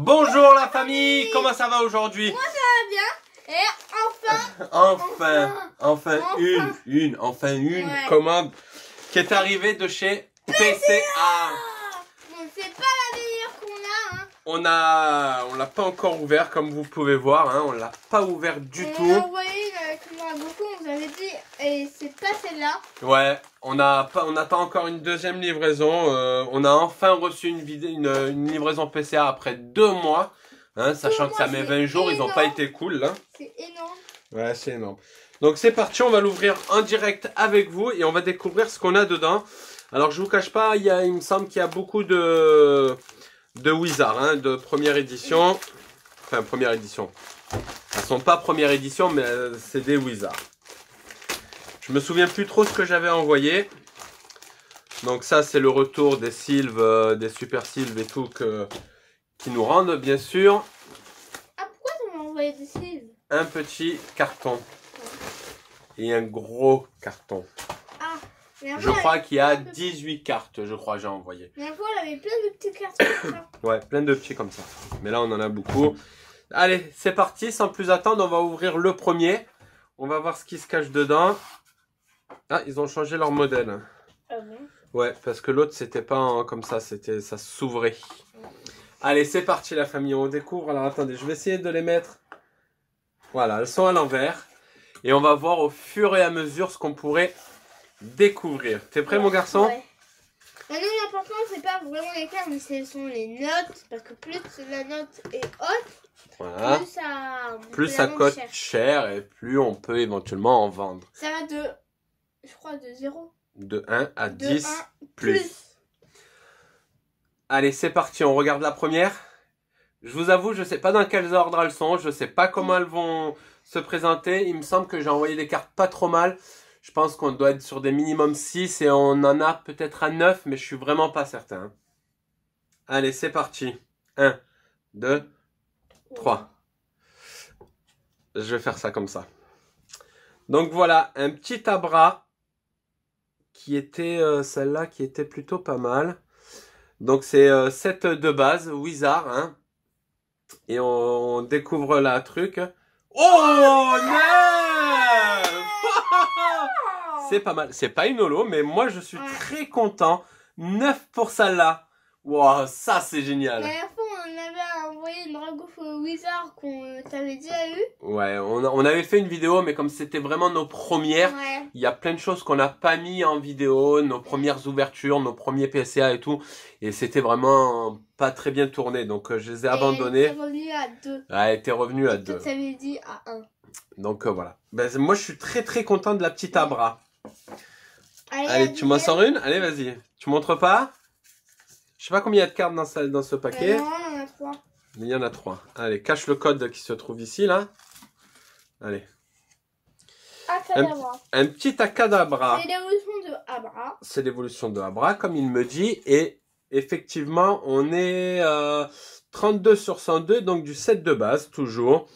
Bonjour la famille, comment ça va aujourd'hui? Moi ça va bien. Et enfin une commande qui est arrivée de chez PCA. Bon, c'est pas la meilleure qu'on a, hein. On l'a pas encore ouvert comme vous pouvez voir, hein. On l'a pas ouvert du tout. On a envoyé une qui nous a beaucoup, on vous avait dit, et c'est pas celle-là. Ouais, on attend encore une deuxième livraison. On a enfin reçu une livraison PCA après 2 mois. Hein, sachant que ça met 20 jours, ils n'ont pas été cool là. C'est énorme. Ouais, c'est énorme. Donc c'est parti, on va l'ouvrir en direct avec vous et on va découvrir ce qu'on a dedans. Alors je vous cache pas, il me semble qu'il y a beaucoup de Wizard, hein, de première édition. Enfin, première édition. Elles sont pas première édition, mais c'est des Wizard. Je me souviens plus trop ce que j'avais envoyé. Donc ça, c'est le retour des Sylves, des Super Sylves et tout qui nous rendent, bien sûr. Ah, pourquoi tu m'as envoyé des cils? Un petit carton. Et un gros carton. Ah, je crois qu'il y a 18 cartes, je crois, j'ai envoyé. La dernière fois, elle avait plein de petites cartes comme ça. Ouais, plein de petits comme ça. Mais là, on en a beaucoup. Allez, c'est parti. Sans plus attendre, on va ouvrir le premier. On va voir ce qui se cache dedans. Ah, ils ont changé leur modèle. Ah bon? Ouais, parce que l'autre, c'était pas comme ça. Ça s'ouvrait. Allez, c'est parti, la famille. On découvre. Alors, attendez, je vais essayer de les mettre. Voilà, elles sont à l'envers. Et on va voir au fur et à mesure ce qu'on pourrait découvrir. T'es prêt, mon garçon? Ouais. Maintenant, l'important, c'est pas vraiment les cartes, mais ce sont les notes. Parce que plus la note est haute, voilà. Plus ça coûte cher et plus on peut éventuellement en vendre. Ça va de, je crois, de 0. De 1 à 10 plus. Allez, c'est parti, on regarde la première. Je vous avoue, je sais pas dans quels ordres elles sont, je sais pas comment elles vont se présenter. Il me semble que j'ai envoyé des cartes pas trop mal. Je pense qu'on doit être sur des minimum 6 et on en a peut-être à 9, mais je suis vraiment pas certain. Allez, c'est parti. 1, 2, 3. Je vais faire ça comme ça. Donc voilà, un petit Abra qui était celle-là qui était plutôt pas mal. Donc c'est set de base, Wizard, hein. Et on découvre la truc. Oh, neuf. C'est pas mal. C'est pas une holo, mais moi je suis très content. 9 pour celle-là. Wow, ça c'est génial. La dernière fois, on avait envoyé une Dragouf Wizard qu'on t'avait déjà eu. Ouais, on avait fait une vidéo, mais comme c'était vraiment nos premières, il y a plein de choses qu'on n'a pas mis en vidéo, nos premières ouvertures, nos premiers PCA et tout. Et c'était vraiment pas très bien tourné, donc je les ai abandonnés. Elle était revenue à 2. Elle était revenue à 2. Ça avait dit à 1. Donc voilà. Ben, moi je suis très très content de la petite Abra. Allez, tu m'en sors une? Allez, vas-y. Tu montres pas? Je sais pas combien il y a de cartes dans ce paquet. Non, il y en a 3. Mais il y en a 3. Allez, cache le code qui se trouve ici, là. Allez. Un petit Akadabra. C'est l'évolution de Abra. C'est l'évolution de Abra, comme il me dit. Et effectivement, on est 32 sur 102, donc du set de base, toujours.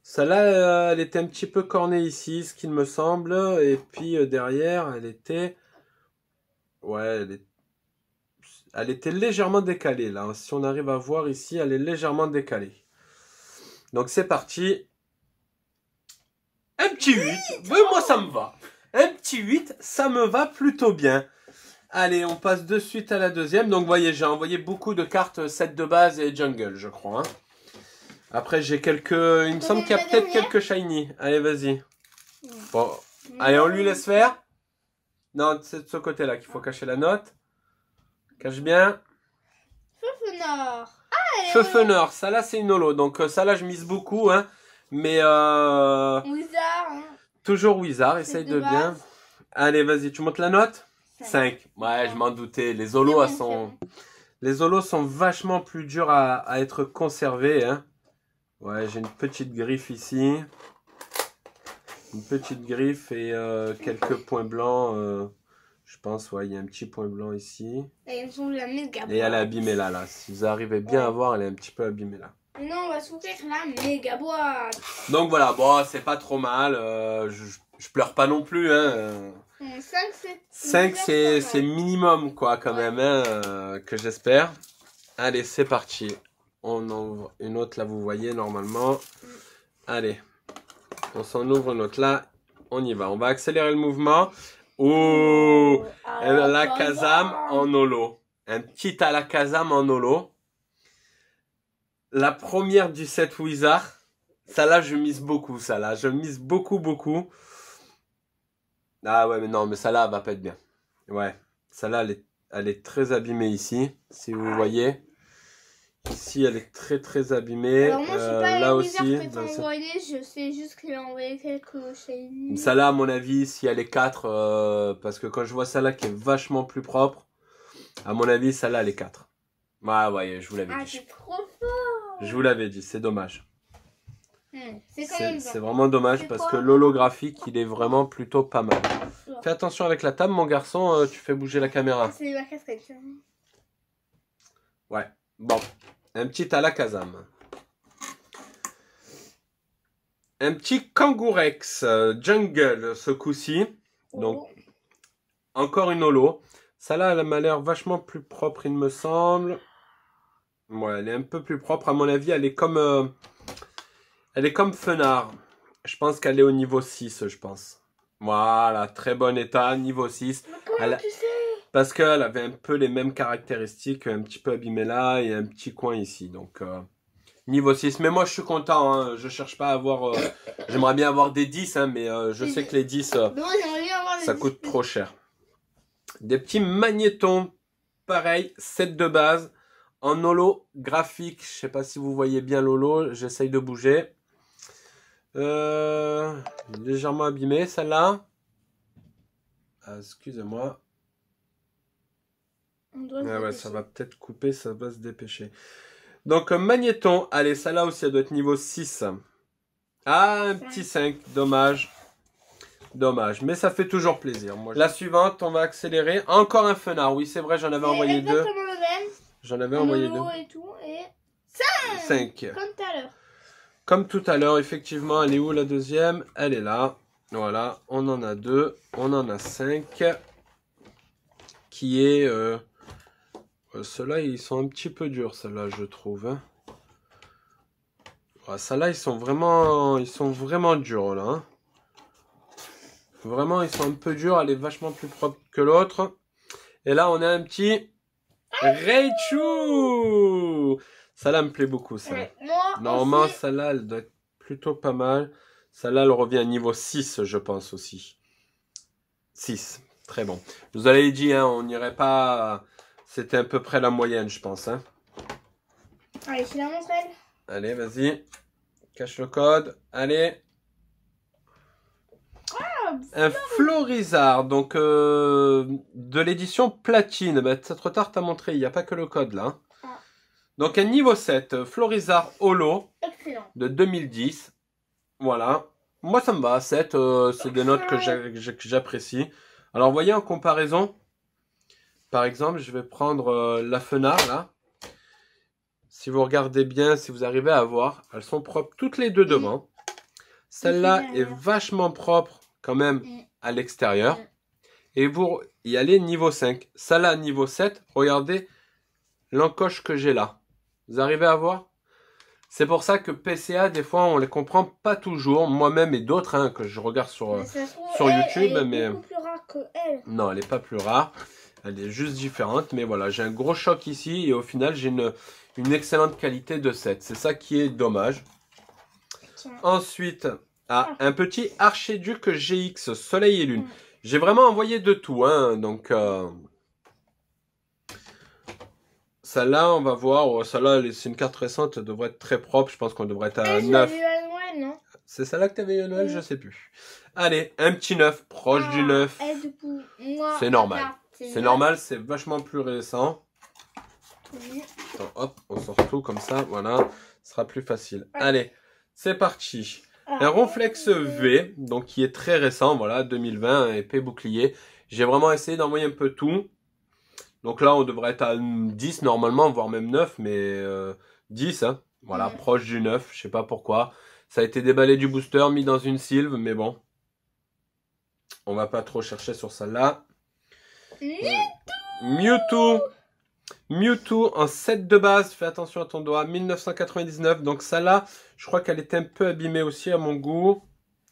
Celle-là, elle était un petit peu cornée ici, ce qu'il me semble. Et puis derrière, elle était... Ouais, elle était légèrement décalée, là. Si on arrive à voir ici, elle est légèrement décalée. Donc c'est parti. Un petit 8. Oui, moi ça me va. Un petit 8, ça me va plutôt bien. Allez, on passe de suite à la deuxième. Donc vous voyez, j'ai envoyé beaucoup de cartes set de base et jungle, je crois. Hein. Après, j'ai quelques... Il me semble qu'il y a peut-être quelques shiny. Allez, vas-y. Bon. Allez, on lui laisse faire. Non, c'est de ce côté-là qu'il faut cacher la note. Cache bien. Feufenor. Feufenor, ça là c'est une holo. Donc ça là je mise beaucoup. Hein. Mais Wizard. Hein. Toujours Wizard, essaye de bien. Allez, vas-y, tu montes la note? 5. Ouais, je m'en doutais. Les holos, les holos sont vachement plus durs à être conservés. Hein. Ouais, j'ai une petite griffe ici. Une petite griffe et quelques points blancs. Je pense, ouais, il y a un petit point blanc ici. Et elle est abîmée là. Si vous arrivez bien à voir, elle est un petit peu abîmée là. Non, on va s'ouvrir la méga boîte. Donc voilà, bon, c'est pas trop mal. Je pleure pas non plus. Hein. 5, c'est minimum, quoi, quand même, hein, que j'espère. Allez, c'est parti. On en ouvre une autre là, vous voyez normalement. Allez, on s'en ouvre une autre là. On y va. On va accélérer le mouvement. Oh, Alakazam en holo. Un petit Alakazam en holo. La première du set Wizard. Ça là, je mise beaucoup. Ça là, je mise beaucoup, beaucoup. Ah ouais, mais non, mais ça là, elle va pas être bien. Ouais, ça là, elle est très abîmée ici. Si vous voyez. Ici, elle est très, très abîmée. Alors moi, je sais pas là les aussi. Wizards que t'as envoyé, je sais juste qu'il a envoyé quelques shiny. Ça là, à mon avis, si elle est 4, parce que quand je vois ça là qui est vachement plus propre, à mon avis, ça là, elle est 4. Ah ouais, je vous l'avais Ah, dit. c'est trop fort. Je vous l'avais dit, c'est dommage. C'est quand même C'est vraiment dommage parce que l'holographique, il est vraiment plutôt pas mal. Fais attention avec la table, mon garçon, tu fais bouger la caméra. C'est ma casquette. Ouais, bon. Un petit Alakazam. Un petit Kangourex Jungle ce coup-ci. Donc, encore une holo. Ça là, elle m'a l'air vachement plus propre, il me semble. Ouais, elle est un peu plus propre. À mon avis, elle est comme Fenard. Je pense qu'elle est au niveau 6, je pense. Voilà, très bon état, niveau 6. Comment tu sais? Parce qu'elle avait un peu les mêmes caractéristiques, un petit peu abîmée là et un petit coin ici. Donc, niveau 6. Mais moi, je suis content. Hein. Je cherche pas à avoir... J'aimerais bien avoir des 10, hein, mais je sais que les 10, ça coûte trop cher. Des petits magnétons. Pareil, set de base. En holo graphique. Je sais pas si vous voyez bien l'holo. J'essaye de bouger. Légèrement abîmé, celle-là. Ah, excusez-moi. Ah ouais, ça va peut-être couper, ça va se dépêcher. Donc, magnéton. Allez, celle-là aussi, elle doit être niveau 6. Ah, un petit 5. Dommage. Dommage. Mais ça fait toujours plaisir. Moi, la suivante, on va accélérer. Encore un Fenard. Oui, c'est vrai, j'en avais envoyé 2. J'en avais envoyé 2. Et tout, et 5. Comme tout à l'heure. Comme tout à l'heure, effectivement. Elle est où la deuxième? Elle est là. Voilà. On en a 2. On en a 5. Qui est... ceux-là, ils sont un petit peu durs, ceux-là, je trouve. Hein. Ouais, ceux-là, ils sont vraiment durs, là. Hein. Vraiment, ils sont un peu durs. Elle est vachement plus propre que l'autre. Et là, on a un petit Raichu. Ça-là me plaît beaucoup, ça. Ouais, normalement, celle-là, elle doit être plutôt pas mal. Celle-là, elle revient à niveau 6, je pense aussi. 6. Très bon. Je vous avais dit, hein, on n'irait pas... C'était à peu près la moyenne, je pense. Hein. Allez, je la montre, elle. Allez, vas-y. Cache le code. Allez. Un Florizard, donc de l'édition platine. Bah, c'est trop tard, t'as montré, il n'y a pas que le code là. Ah. Donc un niveau 7, Florizard Holo. Excellent. De 2010. Voilà. Moi ça me va, 7, c'est des notes que j'apprécie. Alors vous voyez en comparaison, par exemple, je vais prendre la Fenard là. Si vous regardez bien, si vous arrivez à voir, elles sont propres toutes les deux devant. Celle-là est vachement propre quand même à l'extérieur. Et vous y allez niveau 5. Ça là, niveau 7, regardez l'encoche que j'ai là. Vous arrivez à voir? C'est pour ça que PCA, des fois, on les comprend pas toujours. Moi-même et d'autres hein, que je regarde sur YouTube. Elle est beaucoup plus rare que elle. Non, elle n'est pas plus rare. Elle est juste différente. Mais voilà, j'ai un gros choc ici. Et au final, j'ai une excellente qualité de 7. C'est ça qui est dommage. Tiens. Ensuite... Ah, un petit Archiduc GX, Soleil et Lune. J'ai vraiment envoyé de tout, hein, donc... Celle-là, on va voir. Oh, celle-là, c'est une carte récente, elle devrait être très propre. Je pense qu'on devrait être à 9. C'est celle-là que tu avais eu à Noël, je sais plus. Allez, un petit 9, proche du 9. C'est normal. C'est normal, c'est vachement plus récent. Attends, hop, on sort tout comme ça, voilà. Ce sera plus facile. Allez, c'est parti. Un Ronflex V, donc qui est très récent, voilà, 2020, épée bouclier. J'ai vraiment essayé d'envoyer un peu tout. Donc là, on devrait être à 10 normalement, voire même 9, mais 10, hein. Voilà, proche du 9, je sais pas pourquoi. Ça a été déballé du booster, mis dans une sylve, mais bon. On va pas trop chercher sur celle-là. Mewtwo. Mewtwo en 7 de base, fais attention à ton doigt, 1999. Donc ça là, je crois qu'elle est un peu abîmée aussi à mon goût.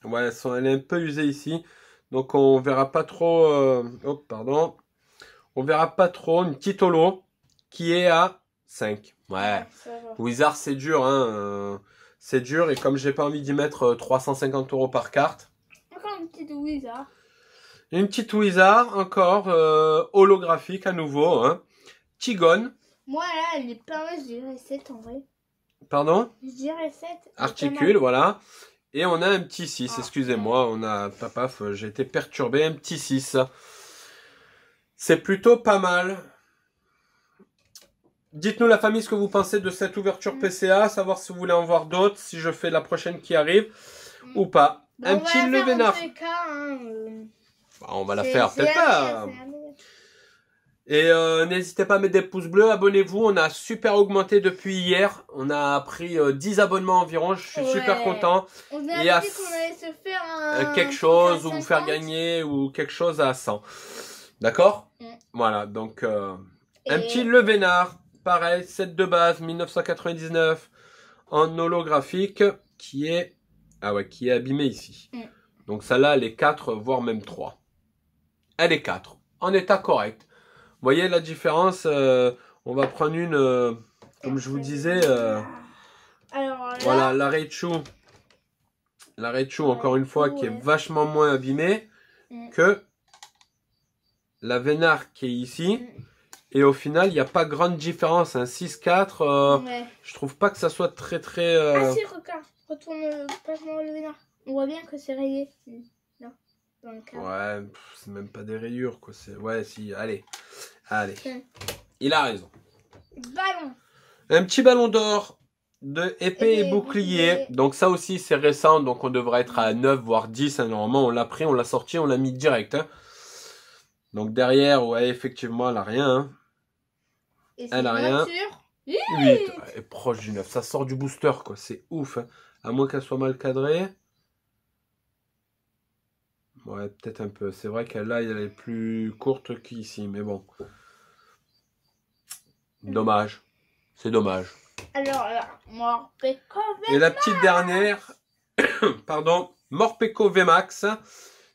Ouais, elle est un peu usée ici. Donc on verra pas trop... Oh, pardon. On verra pas trop une petite holo qui est à 5. Ouais. Wizard, c'est dur, hein. C'est dur et comme j'ai pas envie d'y mettre 350 € par carte. Encore une petite Wizard. Une petite Wizard, encore holographique à nouveau, hein. Tigon. Moi là, elle est pas mal, je dirais 7 en vrai. Pardon? Je dirais 7. Articule, voilà. Et on a un petit 6, excusez-moi, on a, paf, j'ai été perturbé, un petit 6. C'est plutôt pas mal. Dites-nous la famille ce que vous pensez de cette ouverture PCA, savoir si vous voulez en voir d'autres, si je fais la prochaine qui arrive ou pas. Bah, un petit Levénard. On va la faire, peut-être pas. Et n'hésitez pas à mettre des pouces bleus, abonnez-vous, on a super augmenté depuis hier, on a pris 10 abonnements environ, je suis super content. On a dit qu'on allait se faire quelque chose ou vous faire gagner ou quelque chose à 100. D'accord? Voilà, donc un petit Levénard, pareil, 7 de base, 1999, en holographique, qui est abîmé ici. Donc celle-là, elle est 4, voire même 3. Elle est 4, en état correct. Vous voyez la différence, on va prendre une, comme je vous disais, alors là, voilà, la Raichu. La Raichu, encore une fois, qui est vachement moins abîmée que la Vénard qui est ici. Et au final, il n'y a pas grande différence. Un 6-4, je trouve pas que ça soit très... Ah si, regarde, retourne complètement le Vénard. On voit bien que c'est rayé. Non, dans le cadre. Ouais, c'est même pas des rayures, quoi. Ouais, si, allez. Allez. Il a raison. Ballon. Un petit ballon d'or de épée et bouclier. Donc ça aussi, c'est récent. Donc on devrait être à 9, voire 10. Hein. Normalement, on l'a pris, on l'a sorti, on l'a mis direct. Hein. Donc derrière, ouais, effectivement, elle a rien. Hein. Elle a rien. 8. Elle est proche du 9. Ça sort du booster, quoi. C'est ouf. Hein. À moins qu'elle soit mal cadrée. Ouais, peut-être un peu. C'est vrai qu'elle là, elle est plus courte qu'ici. Mais bon. Dommage. C'est dommage. Alors là, Morpeko VMAX. Et la petite dernière, pardon, Morpeko VMAX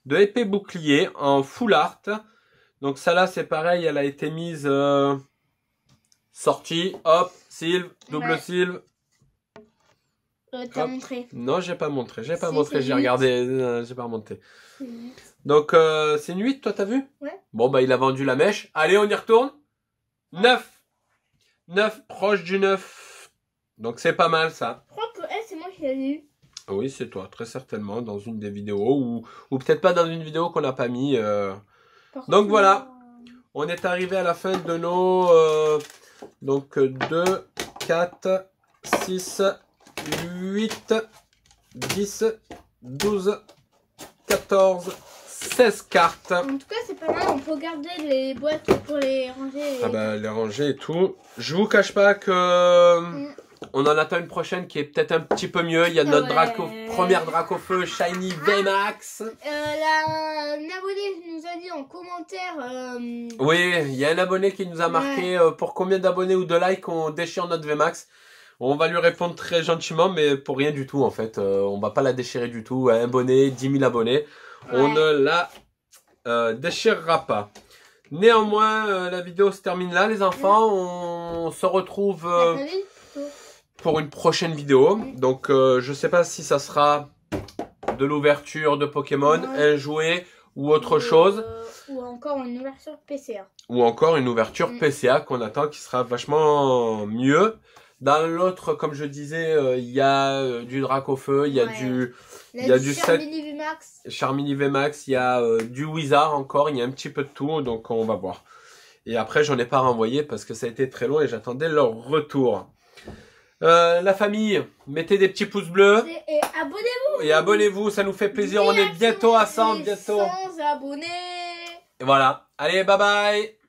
de épée bouclier en full art. Donc ça là, c'est pareil, elle a été mise sortie, hop, Sylve, double Sylve. T'as montré? Non, j'ai pas montré, j'ai regardé, j'ai pas remonté. Donc c'est une 8, toi t'as vu? Ouais. Bon bah il a vendu la mèche. Allez, on y retourne. 9. 9, proche du 9. Donc c'est pas mal ça. Je crois que c'est moi qui l'ai eu. Oui, c'est toi, très certainement, dans une des vidéos. Ou peut-être pas dans une vidéo qu'on n'a pas mis. Donc voilà, on est arrivé à la fin de nos... donc 2, 4, 6, 8, 10, 12, 14, 16 cartes. En tout cas, c'est pas mal. On peut garder les boîtes pour les ranger. Ah bah, les ranger et tout. Je vous cache pas que on en attend une prochaine qui est peut-être un petit peu mieux. Il y a notre première Dracofeu Shiny VMAX. Un abonné nous a dit en commentaire. Oui, il y a un abonné qui nous a marqué pour combien d'abonnés ou de likes on déchire notre VMAX. On va lui répondre très gentiment, mais pour rien du tout en fait. On va pas la déchirer du tout. Un abonné, 10 000 abonnés. On ne la déchirera pas. Néanmoins, la vidéo se termine là, les enfants. On se retrouve pour une prochaine vidéo. Donc, je sais pas si ça sera de l'ouverture de Pokémon, un jouet ou autre chose. Ou encore une ouverture PCA. Ou encore une ouverture PCA qu'on attend qui sera vachement mieux. Dans l'autre, comme je disais, il y a du Dracofeu, il y a du... Il y a du Charmini VMAX. Charmini VMAX, il y a du Wizard encore, il y a un petit peu de tout, donc on va voir. Et après, j'en ai pas renvoyé parce que ça a été très long et j'attendais leur retour. La famille, mettez des petits pouces bleus. Et abonnez-vous. Et abonnez-vous, ça nous fait plaisir. On est bientôt à 100, bientôt. 100 abonnés. Et voilà. Allez, bye bye.